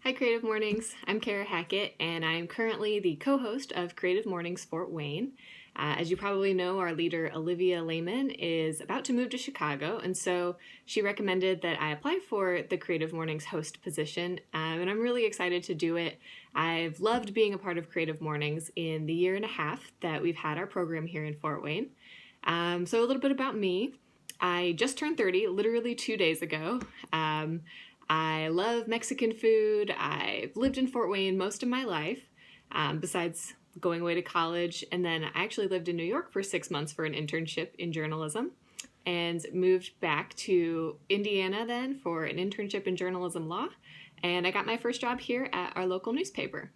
Hi, Creative Mornings. I'm Kara Hackett, and I'm currently the co-host of Creative Mornings Fort Wayne. As you probably know, our leader, Olivia Lehman, is about to move to Chicago, and so she recommended that I apply for the Creative Mornings host position, and I'm really excited to do it. I've loved being a part of Creative Mornings in the year and a half that we've had our program here in Fort Wayne. So a little bit about me. I just turned 30, literally 2 days ago. I love Mexican food. I've lived in Fort Wayne most of my life, besides going away to college. And then I actually lived in New York for 6 months for an internship in journalism and moved back to Indiana then for an internship in journalism law. And I got my first job here at our local newspaper.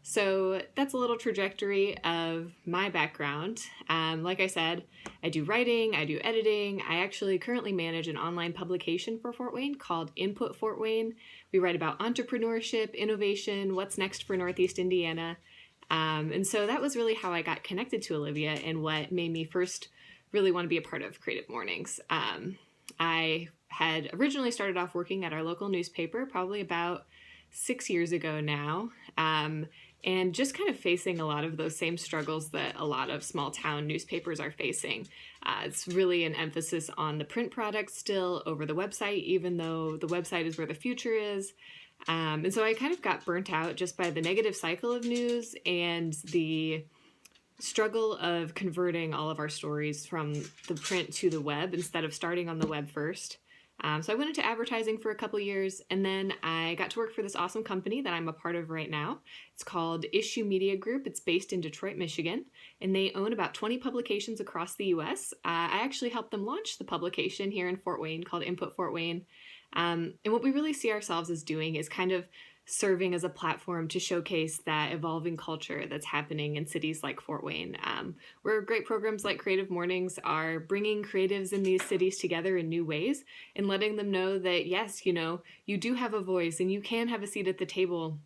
So that's a little trajectory of my background. Like I said, I do writing, I do editing. I actually currently manage an online publication for Fort Wayne called Input Fort Wayne. We write about entrepreneurship, innovation, what's next for Northeast Indiana. And so that was really how I got connected to Olivia and what made me first really want to be a part of Creative Mornings. I had originally started off working at our local newspaper probably about 6 years ago now. And just kind of facing a lot of those same struggles that a lot of small town newspapers are facing. It's really an emphasis on the print product still over the website, even though the website is where the future is. And so I kind of got burnt out just by the negative cycle of news and the struggle of converting all of our stories from the print to the web instead of starting on the web first. So I went into advertising for a couple years, and then I got to work for this awesome company that I'm a part of right now. It's called Issue Media Group. It's based in Detroit, Michigan, and they own about 20 publications across the U.S. I actually helped them launch the publication here in Fort Wayne called Input Fort Wayne. And what we really see ourselves as doing is kind of serving as a platform to showcase that evolving culture that's happening in cities like Fort Wayne, where great programs like Creative Mornings are bringing creatives in these cities together in new ways and letting them know that, yes, you do have a voice and you can have a seat at the table.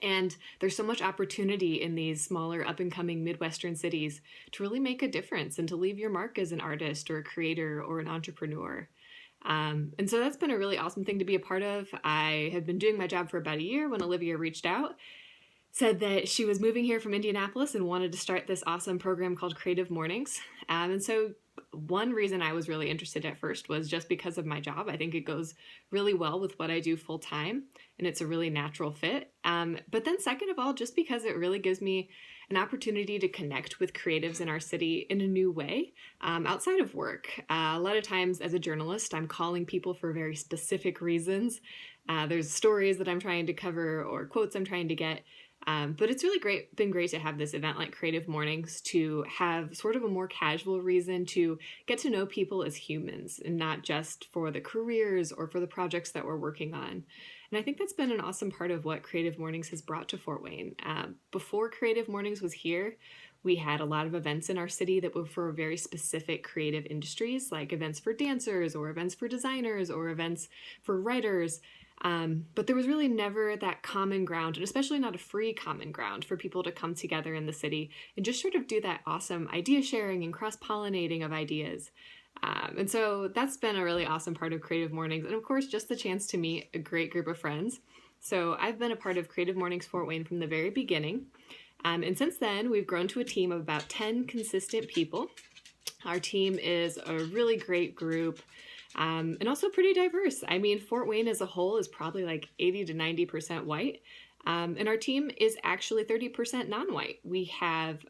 And there's so much opportunity in these smaller up-and-coming Midwestern cities to really make a difference and to leave your mark as an artist or a creator or an entrepreneur. And so that's been a really awesome thing to be a part of. I had been doing my job for about a year when Olivia reached out, said that she was moving here from Indianapolis and wanted to start this awesome program called Creative Mornings. And so one reason I was really interested at first was just because of my job. I think it goes really well with what I do full time, and it's a really natural fit. But then second of all, just because it really gives me an opportunity to connect with creatives in our city in a new way outside of work. A lot of times as a journalist, I'm calling people for very specific reasons. There's stories that I'm trying to cover or quotes I'm trying to get. But it's really been great to have this event like Creative Mornings to have sort of a more casual reason to get to know people as humans and not just for the careers or for the projects that we're working on. And I think that's been an awesome part of what Creative Mornings has brought to Fort Wayne. Before Creative Mornings was here, we had a lot of events in our city that were for very specific creative industries, like events for dancers or events for designers or events for writers. But there was really never that common ground, and especially not a free common ground for people to come together in the city and just sort of do that awesome idea sharing and cross-pollinating of ideas. And so that's been a really awesome part of Creative Mornings. And of course, just the chance to meet a great group of friends. So I've been a part of Creative Mornings Fort Wayne from the very beginning. And since then, we've grown to a team of about 10 consistent people. Our team is a really great group. And also pretty diverse. I mean, Fort Wayne as a whole is probably like 80 to 90% white. And our team is actually 30% non-white. We have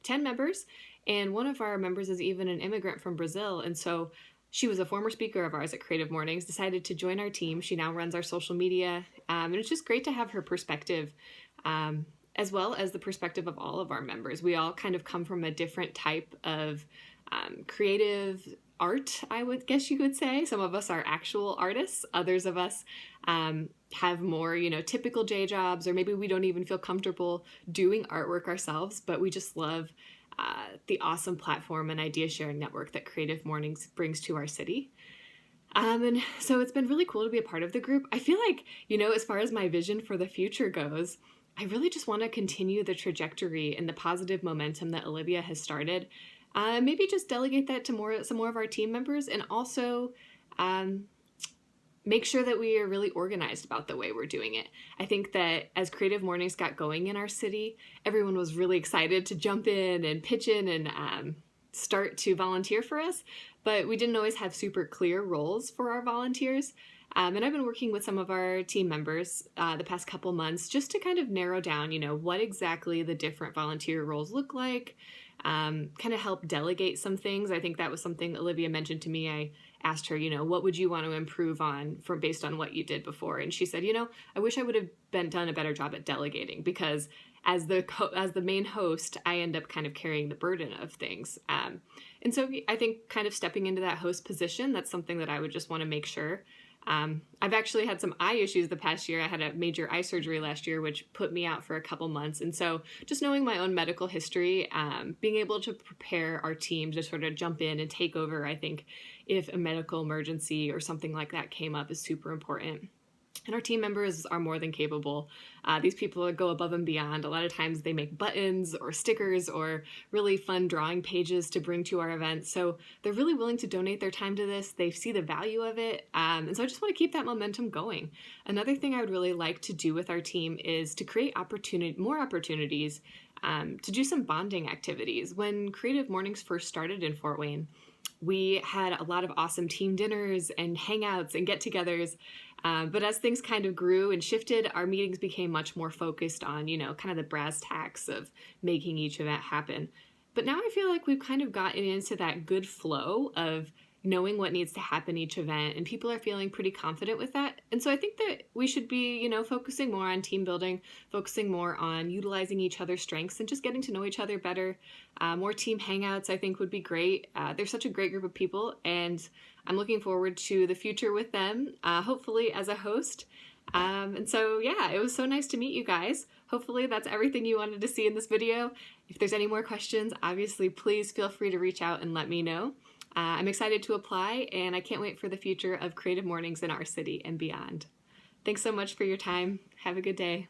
10 members, and one of our members is even an immigrant from Brazil. And so she was a former speaker of ours at Creative Mornings, decided to join our team. She now runs our social media. And it's just great to have her perspective, as well as the perspective of all of our members. We all kind of come from a different type of creative art, I would guess you could say. Some of us are actual artists. Others of us have more, typical day jobs, or maybe we don't even feel comfortable doing artwork ourselves, but we just love the awesome platform and idea sharing network that Creative Mornings brings to our city. And so it's been really cool to be a part of the group. I feel like, as far as my vision for the future goes, I really just want to continue the trajectory and the positive momentum that Olivia has started. Maybe just delegate that to some more of our team members, and also make sure that we are really organized about the way we're doing it. I think that as Creative Mornings got going in our city, everyone was really excited to jump in and pitch in and start to volunteer for us, but we didn't always have super clear roles for our volunteers. And I've been working with some of our team members the past couple months just to kind of narrow down, what exactly the different volunteer roles look like, kind of help delegate some things. I think that was something Olivia mentioned to me. I asked her, what would you want to improve on based on what you did before? And she said, I wish I would have done a better job at delegating, because as the main host, I end up kind of carrying the burden of things. And so I think kind of stepping into that host position, that's something that I would just want to make sure. I've actually had some eye issues the past year. I had a major eye surgery last year, which put me out for a couple months. And so just knowing my own medical history, being able to prepare our team to sort of jump in and take over, I think if a medical emergency or something like that came up, is super important. And our team members are more than capable. These people go above and beyond. A lot of times they make buttons or stickers or really fun drawing pages to bring to our events. So they're really willing to donate their time to this. They see the value of it. And so I just want to keep that momentum going. Another thing I would really like to do with our team is to create more opportunities to do some bonding activities. When Creative Mornings first started in Fort Wayne, we had a lot of awesome team dinners and hangouts and get-togethers. But as things kind of grew and shifted, our meetings became much more focused on, kind of the brass tacks of making each event happen. But now I feel like we've kind of gotten into that good flow of knowing what needs to happen each event, and people are feeling pretty confident with that. And so I think that we should be, focusing more on team building, focusing more on utilizing each other's strengths and just getting to know each other better. More team hangouts, I think, would be great. They're such a great group of people, and I'm looking forward to the future with them, hopefully as a host. And so, yeah, it was so nice to meet you guys. Hopefully that's everything you wanted to see in this video. If there's any more questions, obviously, please feel free to reach out and let me know. I'm excited to apply, and I can't wait for the future of Creative Mornings in our city and beyond. Thanks so much for your time. Have a good day.